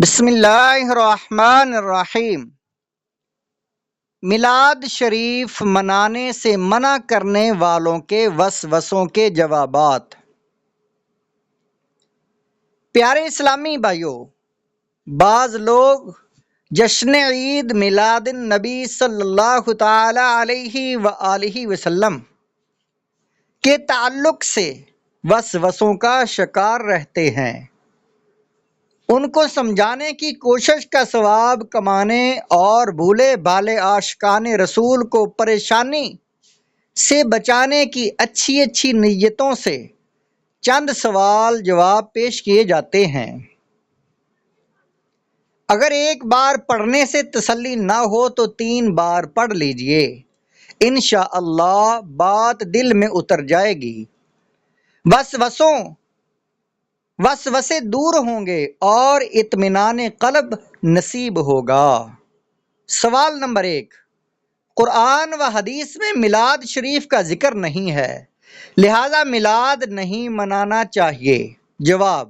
بسم اللہ الرحمن الرحیم۔ میلاد شریف منانے سے منع کرنے والوں کے وسوسوں کے جوابات۔ پیارے اسلامی بھائیوں، بعض لوگ جشن عید میلاد النبی صلی اللہ تعالی علیہ وآلہ وسلم کے تعلق سے وسوسوں کا شکار رہتے ہیں۔ ان کو سمجھانے کی کوشش کا ثواب کمانے اور بھولے بھالے عاشقان رسول کو پریشانی سے بچانے کی اچھی نیتوں سے چند سوال جواب پیش کیے جاتے ہیں۔ اگر ایک بار پڑھنے سے تسلی نہ ہو تو 3 بار پڑھ لیجئے، انشاءاللہ بات دل میں اتر جائے گی، وسوسے دور ہوں گے اور اطمینان قلب نصیب ہوگا۔ سوال نمبر 1، قرآن و حدیث میں میلاد شریف کا ذکر نہیں ہے، لہذا میلاد نہیں منانا چاہیے۔ جواب،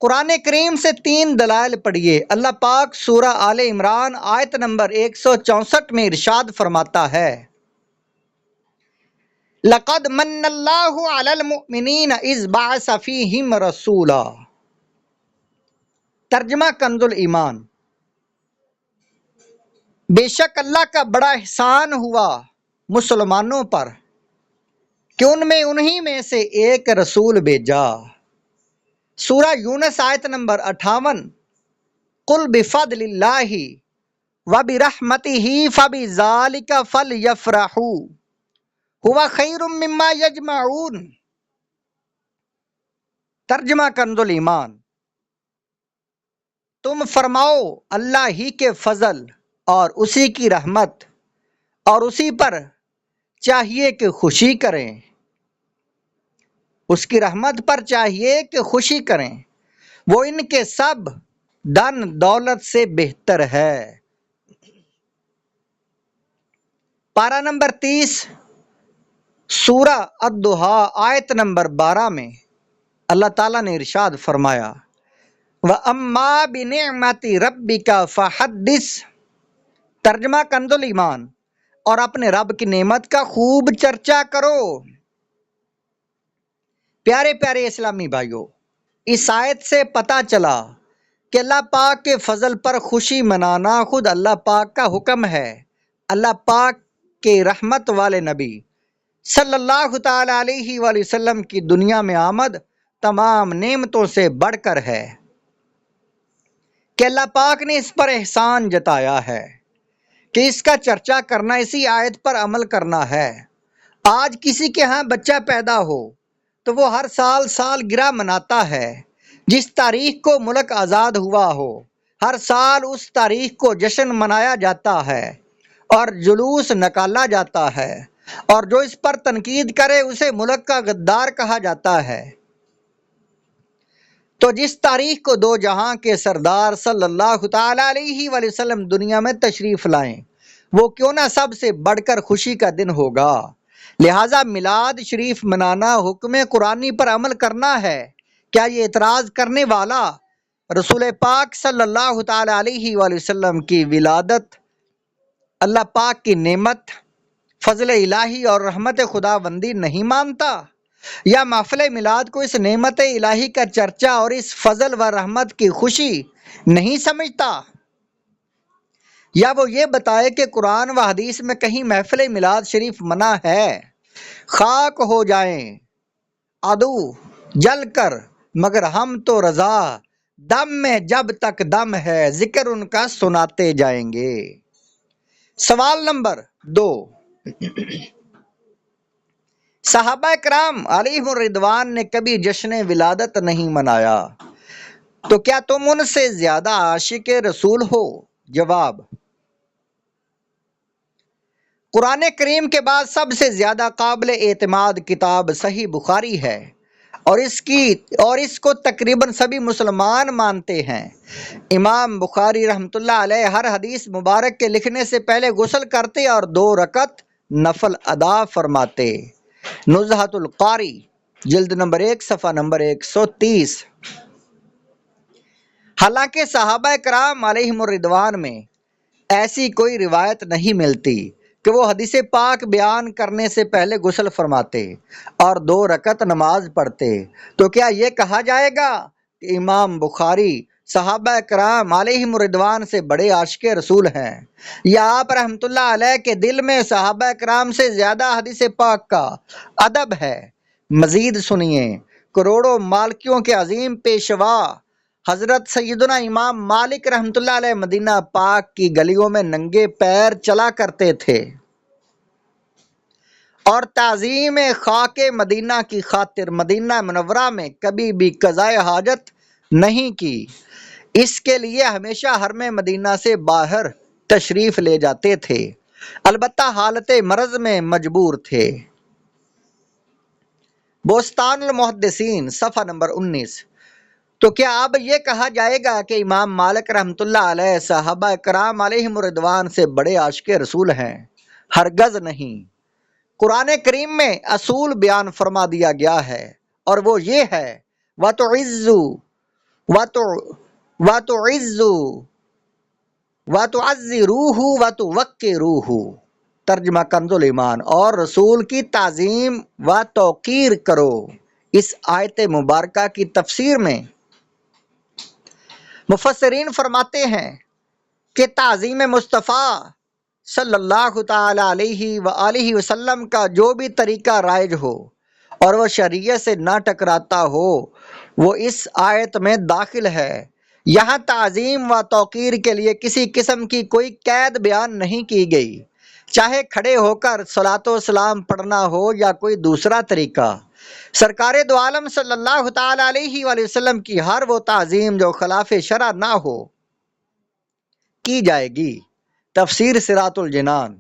قرآن کریم سے 3 دلائل پڑھیے۔ اللہ پاک سورہ آل عمران آیت نمبر 164 میں ارشاد فرماتا ہے، لَقَدْ مَنَّ اللَّهُ عَلَى الْمُؤْمِنِينَ إِذْ بَعَثَ فِيهِمْ رَسُولًا۔ ترجمہ کنز ایمان، بے شک اللہ کا بڑا احسان ہوا مسلمانوں پر کہ انہی میں سے ایک رسول بھیجا۔ سورہ یونس آیت نمبر 58، قُلْ بِفَضْلِ اللَّهِ وَبِرَحْمَتِهِ فَبِذَلِكَ فَلْيَفْرَحُوا هُوَ خَيْرٌ مِّمَّا يَجْمَعُونَ۔ ترجمہ کنز ایمان، تم فرماؤ اللہ ہی کے فضل اور اسی کی رحمت اور اسی پر چاہیے کہ خوشی کریں، اس کی رحمت پر چاہیے کہ خوشی کریں، وہ ان کے سب دن دولت سے بہتر ہے۔ پارہ نمبر 30 سورہ الضحیٰ آیت نمبر 12 میں اللہ تعالیٰ نے ارشاد فرمایا، وَأَمَّا بِنِعْمَةِ رَبِّكَ فَحَدِّثْ۔ ترجمہ کنز ایمان، اور اپنے رب کی نعمت کا خوب چرچا کرو۔ پیارے پیارے اسلامی بھائیوں، اس آیت سے پتہ چلا کہ اللہ پاک کے فضل پر خوشی منانا خود اللہ پاک کا حکم ہے۔ اللہ پاک کے رحمت والے نبی صلی اللہ تعالی علیہ وآلہ وسلم کی دنیا میں آمد تمام نعمتوں سے بڑھ کر ہے کہ اللہ پاک نے اس پر احسان جتایا ہے کہ اس کا چرچا کرنا، اسی آیت پر عمل کرنا ہے۔ آج کسی کے ہاں بچہ پیدا ہو تو وہ ہر سال سالگرہ مناتا ہے۔ جس تاریخ کو ملک آزاد ہوا ہو، ہر سال اس تاریخ کو جشن منایا جاتا ہے اور جلوس نکالا جاتا ہے، اور جو اس پر تنقید کرے اسے ملک کا غدار کہا جاتا ہے۔ تو جس تاریخ کو دو جہاں کے سردار صلی اللہ تعالی علیہ وآلہ وسلم دنیا میں تشریف لائیں، وہ کیوں نہ سب سے بڑھ کر خوشی کا دن ہوگا۔ لہٰذا میلاد شریف منانا حکم قرآنی پر عمل کرنا ہے۔ کیا یہ اعتراض کرنے والا رسول پاک صلی اللہ تعالی علیہ وآلہ وسلم کی ولادت اللہ پاک کی نعمت، فضل الہی اور رحمت خداوندی نہیں مانتا، یا محفل میلاد کو اس نعمت الہی کا چرچا اور اس فضل و رحمت کی خوشی نہیں سمجھتا؟ یا وہ یہ بتائے کہ قرآن و حدیث میں کہیں محفل میلاد شریف منع ہے؟ خاک ہو جائیں عدو جل کر مگر ہم تو رضا، دم میں جب تک دم ہے ذکر ان کا سناتے جائیں گے۔ سوال نمبر 2، صحابہ کرام علیہم الرضوان نے کبھی جشن ولادت نہیں منایا، تو کیا تم ان سے زیادہ عاشق رسول ہو؟ جواب، قرآن کریم کے بعد سب سے زیادہ قابل اعتماد کتاب صحیح بخاری ہے، اور اس کو تقریباً سبھی مسلمان مانتے ہیں۔ امام بخاری رحمۃ اللہ علیہ ہر حدیث مبارک کے لکھنے سے پہلے غسل کرتے اور 2 رکعت نفل ادا فرماتے۔ نزہۃ القاری جلد نمبر 1 صفحہ نمبر 130۔ حالانکہ صحابہ کرام علیہم الرضوان میں ایسی کوئی روایت نہیں ملتی کہ وہ حدیث پاک بیان کرنے سے پہلے غسل فرماتے اور 2 رکعت نماز پڑھتے، تو کیا یہ کہا جائے گا کہ امام بخاری صحابہ کرام علیہم الرضوان سے بڑے عاشق رسول ہیں، یا آپ رحمۃ اللہ علیہ کے دل میں صحابہ کرام سے زیادہ حدیث پاک کا ادب ہے؟ مزید سنیے، کروڑوں مالکیوں کے عظیم پیشوا حضرت سیدنا امام مالک رحمۃ اللہ علیہ مدینہ پاک کی گلیوں میں ننگے پیر چلا کرتے تھے اور تعظیم خاک مدینہ کی خاطر مدینہ منورہ میں کبھی بھی قضائے حاجت نہیں کی۔ اس کے لیے ہمیشہ حرم مدینہ سے باہر تشریف لے جاتے تھے، البتہ حالت مرض میں مجبور تھے۔ بوستان المحدثین صفحہ نمبر 19۔ تو کیا اب یہ کہا جائے گا کہ امام مالک رحمۃ اللہ علیہ صحابہ کرام علیہم الرضوان سے بڑے عاشق رسول ہیں؟ ہرگز نہیں۔ قرآن کریم میں اصول بیان فرما دیا گیا ہے، اور وہ یہ ہے وَتُعَزِّرُوهُ وَتُوَقِّرُوهُ، ترجمہ کنز ایمان، اور رسول کی تعظیم و توقیر کرو۔ اس آیت مبارکہ کی تفسیر میں مفسرین فرماتے ہیں کہ تعظیم مصطفیٰ صلی اللہ تعالی علیہ وآلہ وسلم کا جو بھی طریقہ رائج ہو اور وہ شریعت سے نہ ٹکراتا ہو، وہ اس آیت میں داخل ہے۔ یہاں تعظیم و توقیر کے لیے کسی قسم کی کوئی قید بیان نہیں کی گئی، چاہے کھڑے ہو کر صلاۃ و سلام پڑھنا ہو یا کوئی دوسرا طریقہ۔ سرکار دو عالم صلی اللہ تعالی علیہ وآلہ وسلم کی ہر وہ تعظیم جو خلاف شرع نہ ہو کی جائے گی۔ تفسیر صراط الجنان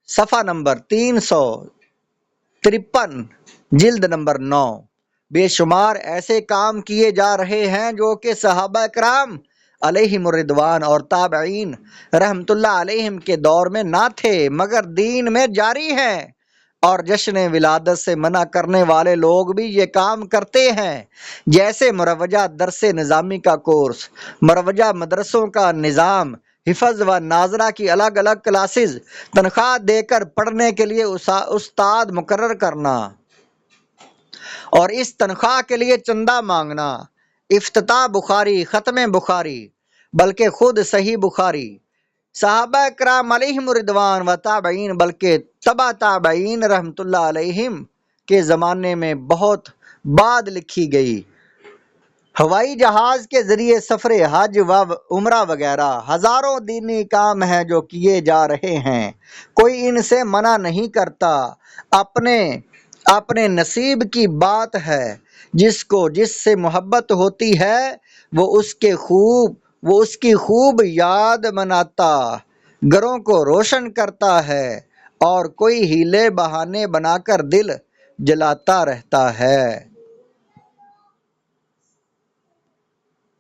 صفحہ نمبر 353، جلد نمبر 9۔ بے شمار ایسے کام کیے جا رہے ہیں جو کہ صحابہ کرام علیہم الرضوان اور تابعین رحمت اللہ علیہم کے دور میں نہ تھے مگر دین میں جاری ہیں، اور جشن ولادت سے منع کرنے والے لوگ بھی یہ کام کرتے ہیں، جیسے مروجہ درس نظامی کا کورس، مروجہ مدرسوں کا نظام، حفظ و ناظرہ کی الگ الگ کلاسز، تنخواہ دے کر پڑھنے کے لیے استاد مقرر کرنا اور اس تنخواہ کے لیے چندہ مانگنا، افتتاح بخاری، ختم بخاری، بلکہ خود صحیح بخاری صحابہ کرام علیہم الرضوان و تابعین بلکہ تبع تابعین رحمت اللہ علیہم کے زمانے میں بہت بعد لکھی گئی۔ ہوائی جہاز کے ذریعے سفر حج و عمرہ وغیرہ ہزاروں دینی کام ہیں جو کیے جا رہے ہیں، کوئی ان سے منع نہیں کرتا۔ اپنے نصیب کی بات ہے، جس کو جس سے محبت ہوتی ہے وہ اس کی خوب یاد مناتا، گھروں کو روشن کرتا ہے اور کوئی ہیلے بہانے بنا کر دل جلاتا رہتا ہے۔